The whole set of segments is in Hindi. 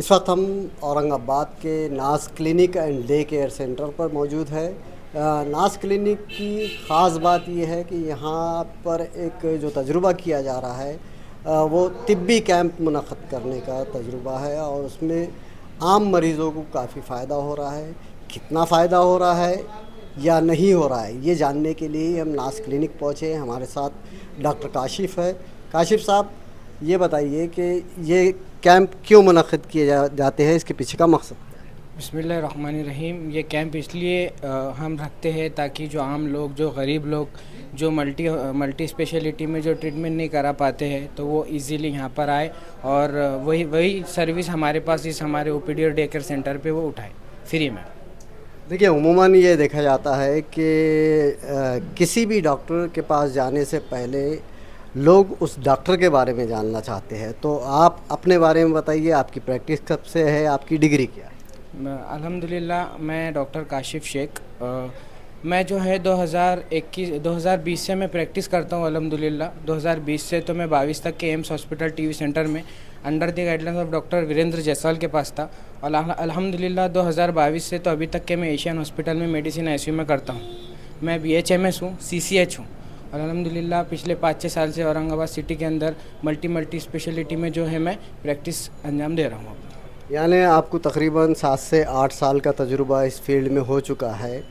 इस वक्त हम औरंगाबाद के नाज clinic and day care centre पर मौजूद है। नाज क्लिनिक की ख़ास बात यह है कि यहाँ पर एक जो तजुर्बा किया जा रहा है वो तिब्बी कैंप मुनक़्क़द करने का तजुर्बा है और उसमें आम मरीज़ों को काफ़ी फ़ायदा हो रहा है। कितना फ़ायदा हो रहा है या नहीं हो रहा है ये जानने के लिए ही हम नाज क्लिनिक पहुँचे हैं। हमारे साथ डॉक्टर काशिफ़ है। काशिफ़ साहब, ये बताइए कि ये कैंप क्यों मुनक़्क़द किए जाते हैं, इसके पीछे का मकसद क्या है? बिस्मिल्लाहिर्रहमानिर्रहीम। ये कैंप इसलिए हम रखते हैं ताकि जो आम लोग, जो गरीब लोग, जो मल्टी स्पेशलिटी में जो ट्रीटमेंट नहीं करा पाते हैं तो वो इजीली यहाँ पर आए और वही सर्विस हमारे पास इस हमारे ओपीडी और डे केयर सेंटर पे वो उठाए फ्री में। देखिए, उमूमन ये देखा जाता है कि किसी भी डॉक्टर के पास जाने से पहले लोग उस डॉक्टर के बारे में जानना चाहते हैं। तो आप अपने बारे में बताइए, आपकी प्रैक्टिस कब से है, आपकी डिग्री क्या है? अल्हम्दुलिल्लाह, मैं डॉक्टर काशिफ़ शेख, मैं जो है 2020 से मैं प्रैक्टिस करता हूँ। अल्हम्दुलिल्लाह 2020 से तो मैं 22 तक के एम्स हॉस्पिटल टीवी सेंटर में under the guidelines of doctor Virendra Jaiswal के पास था और अल्हम्दुलिल्लाह 2022 से तो अभी तक के मैं एशियन हॉस्पिटल में मेडिसिन आईसीयू में करता हूँ। मैं BHMS हूँ, CCH हूँ और अल्हम्दुलिल्लाह पिछले 5-6 साल से औरंगाबाद सिटी के अंदर मल्टी स्पेशलिटी में जो है मैं प्रैक्टिस अंजाम दे रहा हूँ। यानी आपको तकरीबन 7 से 8 साल का तजुर्बा इस फील्ड में हो चुका है।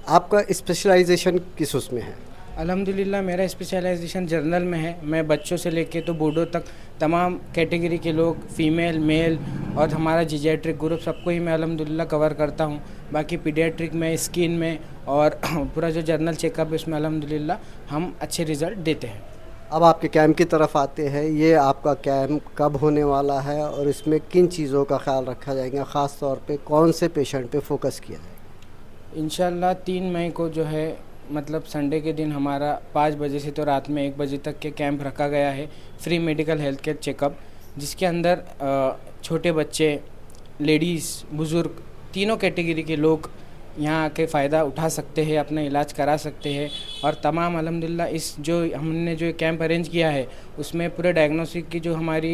आपका स्पेशलाइजेशन किस उसमें है? अल्हम्दुलिल्लाह मेरा स्पेशलाइजेशन जर्नल में है। मैं बच्चों से लेके तो बूढ़ों तक तमाम कैटेगरी के लोग, फीमेल, मेल और हमारा जीजैट्रिक ग्रुप सबको ही मैं अल्हम्दुलिल्लाह कवर करता हूँ। बाकी पीडियाट्रिक में, स्किन में और पूरा जो जर्नल चेकअप है उसमें अल्हम्दुलिल्लाह हम अच्छे रिज़ल्ट देते हैं। अब आपके कैंप की तरफ आते हैं। ये आपका कैंप कब होने वाला है और इसमें किन चीज़ों का ख्याल रखा जाएगा? ख़ास तौर पे कौन से पेशेंट पे फोकस किया जाएगा? इंशाल्लाह 3 मई को जो है मतलब संडे के दिन हमारा 5 बजे से तो रात में 1 बजे तक के कैंप रखा गया है, free medical health care checkup, जिसके अंदर छोटे बच्चे, लेडीज़, बुज़ुर्ग, तीनों कैटेगरी के लोग यहाँ आके फ़ायदा उठा सकते हैं, अपना इलाज करा सकते हैं। और तमाम अल्हम्दुलिल्लाह इस जो हमने जो कैंप अरेंज किया है उसमें पूरे डायग्नोस्टिक की जो हमारी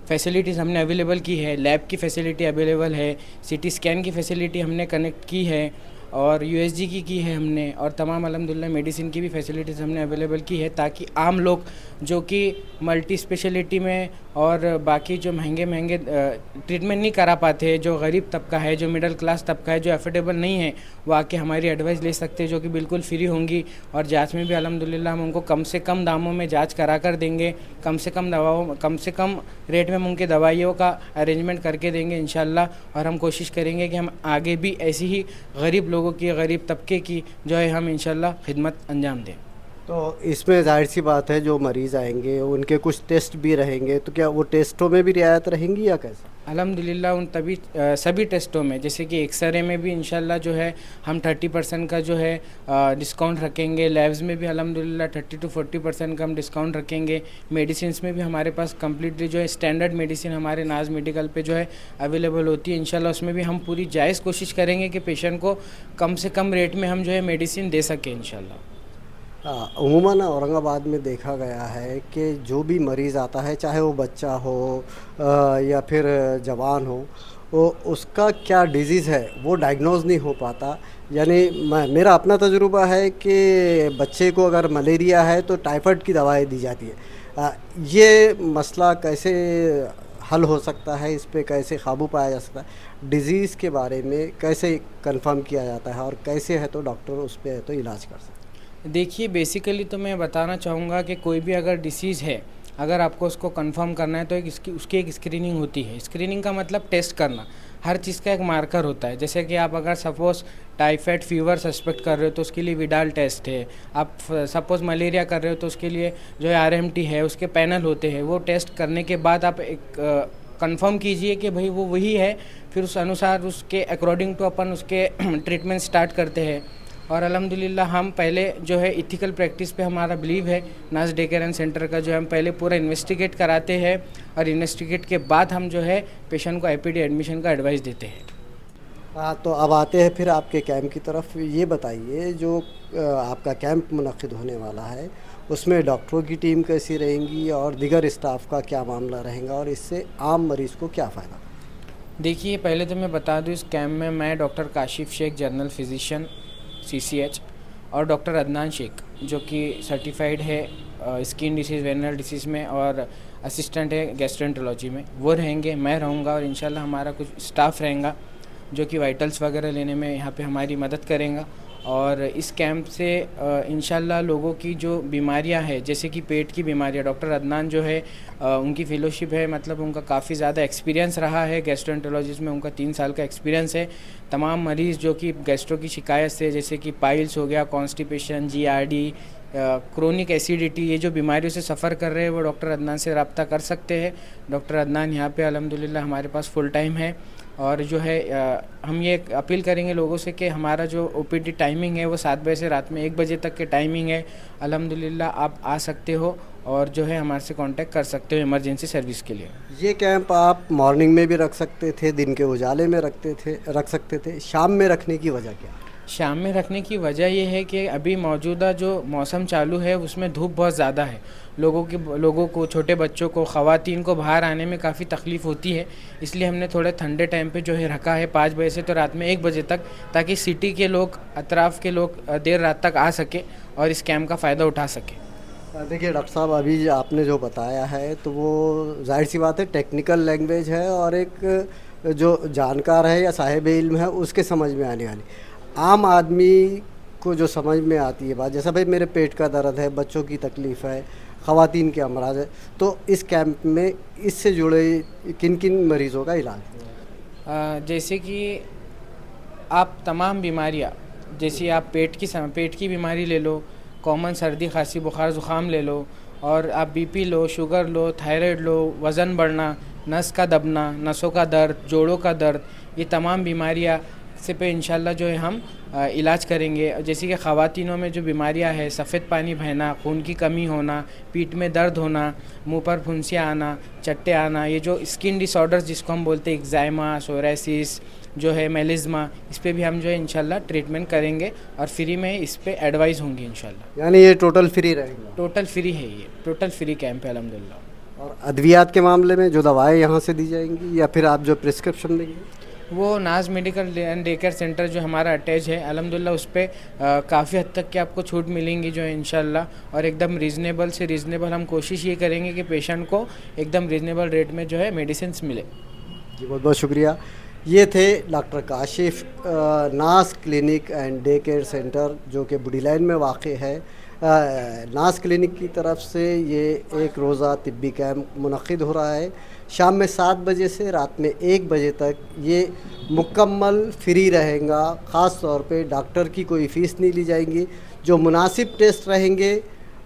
फैसिलिटीज़ हमने अवेलेबल की है, लैब की फैसिलिटी अवेलेबल है, CT स्कैन की फैसिलिटी हमने कनेक्ट की है और USG की है हमने, और तमाम अल्हम्दुलिल्लाह मेडिसिन की भी फैसिलिटीज़ हमने अवेलेबल की है ताकि आम लोग जो कि मल्टी स्पेशलिटी में और बाकी जो महंगे ट्रीटमेंट नहीं करा पाते हैं, जो गरीब तबका है, जो मिडिल क्लास तबका है, जो अफोर्डेबल नहीं है, वो आके हमारी एडवाइस ले सकते हैं जो कि बिल्कुल फ्री होंगी। और जांच में भी अल्हम्दुलिल्लाह हम उनको कम से कम दामों में जांच करा कर देंगे, कम से कम रेट में हम उनके दवाइयों का अरेंजमेंट करके देंगे इंशाल्लाह। और हम कोशिश करेंगे कि हम आगे भी ऐसी ही गरीब लोगों की, गरीब तबके की जो है हम इंशाल्लाह खिदमत अंजाम दें। तो इसमें ज़ाहिर सी बात है, जो मरीज़ आएंगे उनके कुछ टेस्ट भी रहेंगे, तो क्या वो टेस्टों में भी रियायत रहेंगी या कैसा? अल्हम्दुलिल्लाह उन सभी टेस्टों में, जैसे कि एक्सरे में भी इंशाल्लाह जो है हम 30% का जो है डिस्काउंट रखेंगे। लैब्स में भी अल्हम्दुलिल्लाह 30 to 40% का हम डिस्काउंट रखेंगे। मेडिसिन में भी हमारे पास कम्प्लीटली जो है स्टैंडर्ड मेडिसिन हमारे नाज मेडिकल पे जो है अवेलेबल होती है। इंशाल्लाह उसमें भी हम पूरी जायज़ कोशिश करेंगे कि पेशेंट को कम से कम रेट में हम जो है मेडिसिन दे सकें इंशाल्लाह। उमूमन औरंगाबाद में देखा गया है कि जो भी मरीज़ आता है, चाहे वो बच्चा हो या फिर जवान हो, वो उसका क्या डिज़ीज़ है वो डायग्नोज़ नहीं हो पाता। यानी मेरा अपना तजुर्बा है कि बच्चे को अगर मलेरिया है तो टाइफाइड की दवाई दी जाती है। ये मसला कैसे हल हो सकता है? इस पे कैसे काबू पाया जा सकता है? डिज़ीज़ के बारे में कैसे कंफर्म किया जाता है और कैसे है तो डॉक्टर उस पे है तो इलाज कर सकता है? देखिए, बेसिकली तो मैं बताना चाहूँगा कि कोई भी अगर डिसीज़ है, अगर आपको उसको कंफर्म करना है तो उसकी एक स्क्रीनिंग होती है। स्क्रीनिंग का मतलब टेस्ट करना। हर चीज़ का एक मार्कर होता है। जैसे कि आप अगर सपोज़ टाइफाइड फीवर सस्पेक्ट कर रहे हो तो उसके लिए विडाल टेस्ट है। आप सपोज़ मलेरिया कर रहे हो तो उसके लिए जो है RMT है, उसके पैनल होते हैं। वो टेस्ट करने के बाद आप एक कंफर्म कीजिए कि भाई वो वही है, फिर उस अनुसार उसके अकॉर्डिंग टू अपन उसके ट्रीटमेंट स्टार्ट करते हैं। और अल्हम्दुलिल्लाह हम पहले जो है इथिकल प्रैक्टिस पे हमारा बिलीव है नाज डे केयर एंड सेंटर का, जो है हम पहले पूरा इन्वेस्टिगेट कराते हैं और इन्वेस्टिगेट के बाद हम जो है पेशेंट को IPD एडमिशन का एडवाइस देते हैं। तो अब आते हैं फिर आपके कैंप की तरफ। ये बताइए, जो आपका कैंप मुनक़्क़िद होने वाला है उसमें डॉक्टरों की टीम कैसी रहेंगी और दीगर स्टाफ का क्या मामला रहेगा और इससे आम मरीज़ को क्या फ़ायदा? देखिए, पहले तो मैं बता दूं, इस कैंप में मैं doctor Kashif Shaikh, general physician CCH, और डॉक्टर अदनान शेख जो कि सर्टिफाइड है स्किन डिसीज़, वेनरल डिसीज़ में, और असिस्टेंट है गैस्ट्रोएंटरोलॉजी में, वो रहेंगे। मैं रहूँगा और इंशाल्लाह हमारा कुछ स्टाफ रहेगा जो कि वाइटल्स वगैरह लेने में यहाँ पे हमारी मदद करेगा। और इस कैंप से इंशाल्लाह लोगों की जो बीमारियां हैं, जैसे कि पेट की बीमारियां, डॉक्टर अदनान जो है उनकी फेलोशिप है, मतलब उनका काफ़ी ज़्यादा एक्सपीरियंस रहा है गैस्ट्रोएंटरोलॉजिस्ट में, उनका 3 साल का एक्सपीरियंस है। तमाम मरीज़ जो कि गैस्ट्रो की शिकायत से, जैसे कि पाइल्स हो गया, कॉन्स्टिपेशन, जीआरडी, क्रोनिक एसिडिटी, ये जो बीमारियों से सफ़र कर रहे हैं, वो डॉक्टर अदनान से रब्ता कर सकते हैं। डॉक्टर अदनान यहाँ पे अल्हम्दुलिल्लाह हमारे पास फुल टाइम है। और जो है हम ये अपील करेंगे लोगों से कि हमारा जो ओपीडी टाइमिंग है वो 7 बजे से रात में 1 बजे तक के टाइमिंग है। अल्हम्दुलिल्लाह आप आ सकते हो और जो है हमारे से कांटेक्ट कर सकते हो इमरजेंसी सर्विस के लिए। ये कैंप आप मॉर्निंग में भी रख सकते थे, दिन के उजाले में रख सकते थे, शाम में रखने की वजह क्या? शाम में रखने की वजह ये है कि अभी मौजूदा जो मौसम चालू है उसमें धूप बहुत ज़्यादा है। लोगों को, छोटे बच्चों को, ख़वातीन को बाहर आने में काफ़ी तकलीफ़ होती है, इसलिए हमने थोड़े ठंडे टाइम पे जो है रखा है 5 बजे से तो रात में 1 बजे तक, ताकि सिटी के लोग, अतराफ़ के लोग देर रात तक आ सके और इस कैंप का फ़ायदा उठा सके। देखिए डॉक्टर साहब, अभी आपने जो बताया है तो वो जाहिर सी बात है टेक्निकल लैंग्वेज है और एक जो जानकार है या साहिब इल्म है उसके समझ में आने वाली। आम आदमी को जो समझ में आती है बात, जैसा भाई मेरे पेट का दर्द है, बच्चों की तकलीफ़ है, ख़वातीन के अमराज है, तो इस कैंप में इससे जुड़े किन किन मरीज़ों का इलाज है? जैसे कि आप तमाम बीमारियाँ, जैसे आप पेट की बीमारी ले लो, कॉमन सर्दी, खांसी, बुखार, ज़ुकाम ले लो, और आप BP low, sugar low, thyroid low, वज़न बढ़ना, नस का दबना, नसों का दर्द, जोड़ों का दर्द, ये तमाम बीमारियाँ से पे इंशाल्लाह जो है हम इलाज करेंगे। जैसे कि ख़वातीनों में जो बीमारियां है, सफ़ेद पानी बहना, खून की कमी होना, पीठ में दर्द होना, मुंह पर फुंसियाँ आना, चट्टे आना, ये जो स्किन डिसऑर्डर्स जिसको हम बोलते हैं एक्ज़ाइमा, सोराइसिस जो है, मेलिज्मा, इस पे भी हम जो है इंशाल्लाह ट्रीटमेंट करेंगे और फ्री में इस पे एडवाइस होंगी इंशाल्लाह। यानी ये टोटल फ्री रहेगा? टोटल फ्री है, ये टोटल फ्री कैंप है अल्हम्दुलिल्लाह। और अद्वियात के मामले में जो दवाएं यहाँ से दी जाएंगी या फिर आप जो प्रिस्क्रिप्शन देंगे? वो नाज medical and day care centre जो हमारा अटैच है अल्हम्दुलिल्लाह, उस पर काफ़ी हद तक की आपको छूट मिलेंगी जो है इंशाल्लाह, और एकदम रीज़नेबल से रीज़नेबल हम कोशिश ये करेंगे कि पेशेंट को एकदम रीज़नेबल रेट में जो है मेडिसिन मिले। जी बहुत बहुत शुक्रिया। ये थे डॉक्टर काशिफ, नास clinic and day care centre जो कि बुढ़ी लाइन में वाक़ है। नास क्लिनिक की तरफ से ये एक रोज़ा तिब्बी कैंप मुनक़िद हो रहा है। शाम में 7 बजे से रात में 1 बजे तक ये मुकम्मल फ्री रहेगा। ख़ास तौर पे डॉक्टर की कोई फ़ीस नहीं ली जाएगी। जो मुनासिब टेस्ट रहेंगे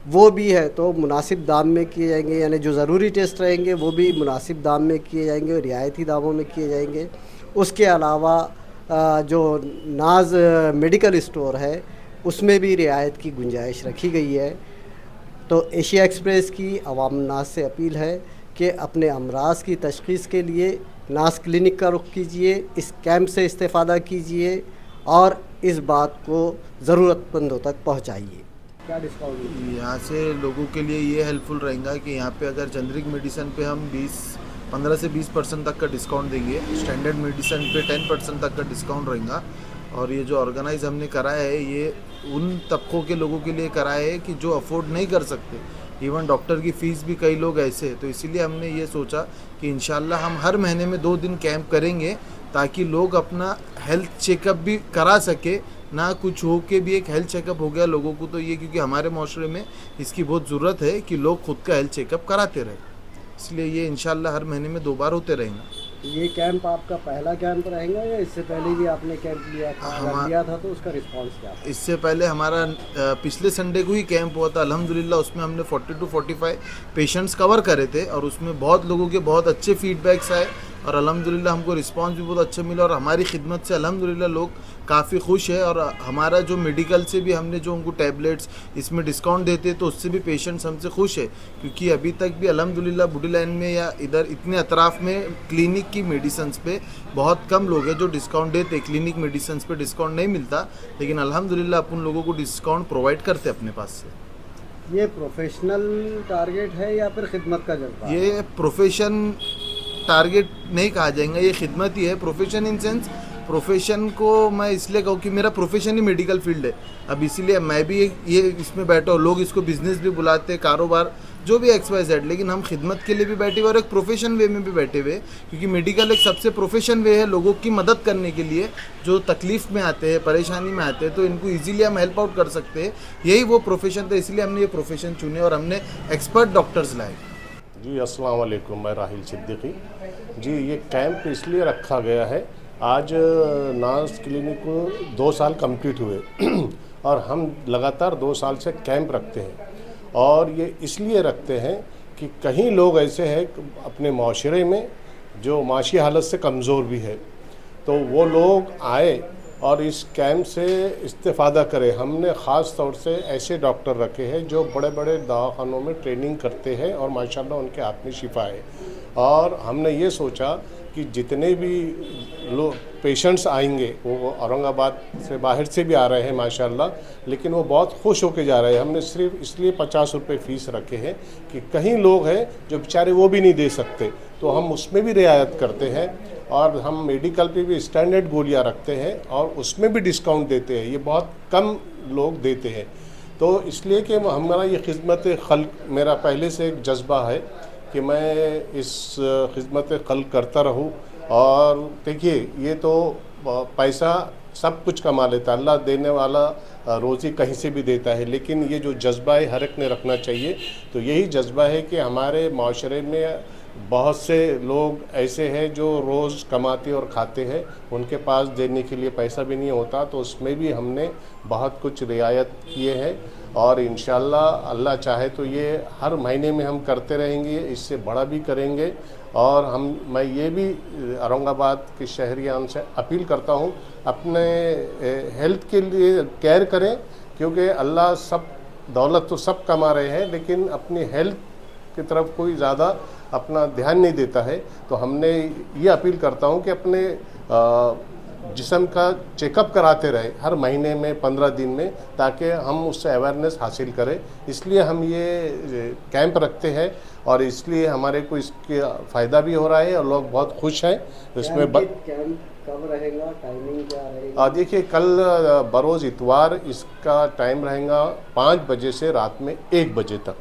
वो भी है तो मुनासिब दाम में किए जाएंगे, यानी जो ज़रूरी टेस्ट रहेंगे वो भी मुनासिब दाम में किए जाएंगे और रियायती दामों में किए जाएंगे। उसके अलावा जो नाज मेडिकल स्टोर है उसमें भी रियायत की गुंजाइश रखी गई है। तो एशिया एक्सप्रेस की अवाम नाज से अपील है कि अपने अमराज की तशख़ीस के लिए नास क्लिनिक का रुख कीजिए, इस कैंप से इस्तेफ़ादा कीजिए और इस बात को ज़रूरतमंदों तक पहुँचाइए। क्या डिस्काउंट यहाँ से लोगों के लिए ये हेल्पफुल रहेगा कि यहाँ पे अगर जेनरिक मेडिसिन पे हम 15 से 20% तक का डिस्काउंट देंगे, स्टैंडर्ड मेडिसिन पे 10% तक का डिस्काउंट रहेगा। और ये जो ऑर्गेनाइज हमने कराया है ये उन तबकों के लोगों के लिए कराया है कि जो अफोर्ड नहीं कर सकते, इवन डॉक्टर की फ़ीस भी कई लोग ऐसे हैं। तो इसीलिए हमने ये सोचा कि इंशाल्लाह हम हर महीने में 2 दिन कैंप करेंगे ताकि लोग अपना हेल्थ चेकअप भी करा सके। ना कुछ हो के भी एक हेल्थ चेकअप हो गया लोगों को, तो ये क्योंकि हमारे माशरे में इसकी बहुत ज़रूरत है कि लोग खुद का हेल्थ चेकअप कराते रहे, इसलिए ये इंशाल्लाह हर महीने में 2 बार होते रहेंगे। ये कैंप आपका पहला कैंप रहेगा या इससे पहले भी आपने कैंप लिया था? अगर लिया था तो उसका रिस्पांस क्या था? इससे पहले हमारा पिछले संडे को ही कैंप हुआ था अल्हम्दुलिल्लाह। उसमें हमने 40 to 45 पेशेंट्स कवर करे थे और उसमें बहुत लोगों के बहुत अच्छे फीडबैक्स आए और अल्हम्दुलिल्लाह हमको रिस्पांस भी बहुत अच्छा मिला और हमारी खिदमत से अल्हम्दुलिल्लाह लोग काफ़ी खुश है। और हमारा जो मेडिकल से भी हमने जो उनको टैबलेट्स इसमें डिस्काउंट देते तो उससे भी पेशेंट्स हमसे खुश है, क्योंकि अभी तक भी अल्हम्दुलिल्लाह बुढ़ी लाइन में या इधर इतने अतराफ़ में क्लिनिक की मेडिसिन्स पे बहुत कम लोग हैं जो डिस्काउंट देते। क्लिनिक मेडिसिन्स पे डिस्काउंट नहीं मिलता, लेकिन अल्हम्दुलिल्लाह अपन लोगों को डिस्काउंट प्रोवाइड करते अपने पास से। ये प्रोफेशनल टारगेट है या फिर खिदमत का जज्बा? ये प्रोफेशन टारगेट नहीं कहा जाएगा, ये खिदमत ही है। प्रोफेशन इन सेंस, प्रोफेशन को मैं इसलिए कहूँ कि मेरा प्रोफेशन ही मेडिकल फील्ड है। अब इसीलिए मैं भी ये इसमें बैठा हूँ। लोग इसको बिजनेस भी बुलाते हैं, कारोबार, जो भी XYZ, लेकिन हम खिदमत के लिए भी बैठे हुए और एक प्रोफेशन वे में भी बैठे हुए, क्योंकि मेडिकल एक सबसे प्रोफेशन वे है लोगों की मदद करने के लिए। जो तकलीफ़ में आते हैं, परेशानी में आते हैं, तो इनको ईजिली हम हेल्प आउट कर सकते हैं। यही वो प्रोफेशन था, इसलिए हमने ये प्रोफेशन चुने और हमने एक्सपर्ट डॉक्टर्स लाए। जी अस्सलाम वालेकुम, मैं राहिल सिद्दीकी। जी ये कैंप इसलिए रखा गया है, आज नास क्लिनिक को 2 साल कंप्लीट हुए और हम लगातार 2 साल से कैंप रखते हैं। और ये इसलिए रखते हैं कि कहीं लोग ऐसे हैं अपने माशरे में जो माशी हालत से कमज़ोर भी है, तो वो लोग आए और इस कैंप से इस्तेफ़ादा करें। हमने ख़ास तौर से ऐसे डॉक्टर रखे हैं जो बड़े बड़े दवाखानों में ट्रेनिंग करते हैं और माशाल्लाह उनके हाथ में शिफा है। और हमने ये सोचा कि जितने भी लोग पेशेंट्स आएंगे, वो औरंगाबाद से बाहर से भी आ रहे हैं माशाल्लाह, लेकिन वो बहुत खुश होके जा रहे हैं। हमने सिर्फ इसलिए 50 रुपये फ़ीस रखे हैं कि कहीं लोग हैं जो बेचारे वो भी नहीं दे सकते, तो हम उसमें भी रियायत करते हैं। और हम मेडिकल पे भी स्टैंडर्ड गोलियां रखते हैं और उसमें भी डिस्काउंट देते हैं। ये बहुत कम लोग देते हैं, तो इसलिए कि हमारा ये खिदमत खल्क, मेरा पहले से एक जज्बा है कि मैं इस खिदमत खल्क करता रहूं। और देखिए, ये तो पैसा सब कुछ कमा लेता है, अल्लाह देने वाला रोज़ी कहीं से भी देता है, लेकिन ये जो जज्बा है हर एक ने रखना चाहिए। तो यही जज्बा है कि हमारे माशरे में बहुत से लोग ऐसे हैं जो रोज़ कमाते और खाते हैं, उनके पास देने के लिए पैसा भी नहीं होता, तो उसमें भी हमने बहुत कुछ रियायत किए हैं। और इंशाल्लाह अल्लाह चाहे तो ये हर महीने में हम करते रहेंगे, इससे बड़ा भी करेंगे। और मैं ये भी औरंगाबाद के शहरियान से अपील करता हूँ, अपने हेल्थ के लिए केयर करें, क्योंकि अल्लाह सब दौलत तो सब कमा रहे हैं, लेकिन अपनी हेल्थ की तरफ कोई ज़्यादा अपना ध्यान नहीं देता है। तो हमने ये अपील करता हूँ कि अपने जिस्म का चेकअप कराते रहे हर महीने में 15 दिन में, ताकि हम उससे अवेयरनेस हासिल करें। इसलिए हम ये कैंप रखते हैं और इसलिए हमारे को इसके फ़ायदा भी हो रहा है और लोग बहुत खुश हैं इसमें। कैंप कब रहेगा, टाइमिंग क्या रहेगा? देखिए, कल बरोज़ इतवार इसका टाइम रहेगा 5 बजे से रात में 1 बजे तक,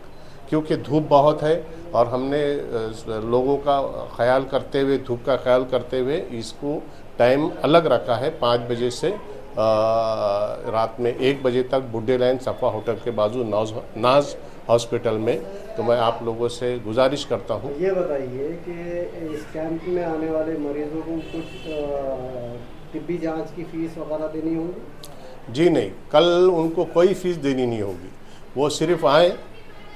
क्योंकि धूप बहुत है और हमने लोगों का ख्याल करते हुए, धूप का ख्याल करते हुए इसको टाइम अलग रखा है। 5 बजे से रात में 1 बजे तक बुड्ढे लाइन सफ़ा होटल के बाजू नाज हॉस्पिटल में। तो मैं आप लोगों से गुजारिश करता हूँ। ये बताइए कि इस कैंप में आने वाले मरीज़ों को कुछ तिब्बी जांच की फ़ीस वगैरह देनी होगी? जी नहीं, कल उनको कोई फ़ीस देनी नहीं होगी। वो सिर्फ आए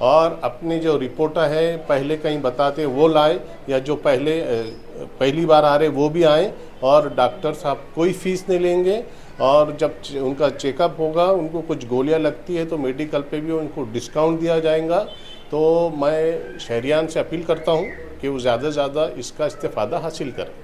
और अपनी जो रिपोर्टा है पहले कहीं बताते वो लाए, या जो पहली बार आ रहे वो भी आए, और डॉक्टर साहब कोई फ़ीस नहीं लेंगे। और जब उनका चेकअप होगा, उनको कुछ गोलियां लगती है तो मेडिकल पे भी उनको डिस्काउंट दिया जाएगा। तो मैं शहरियान से अपील करता हूं कि वो ज़्यादा से ज़्यादा इसका इस्तेफ़ादा हासिल करें।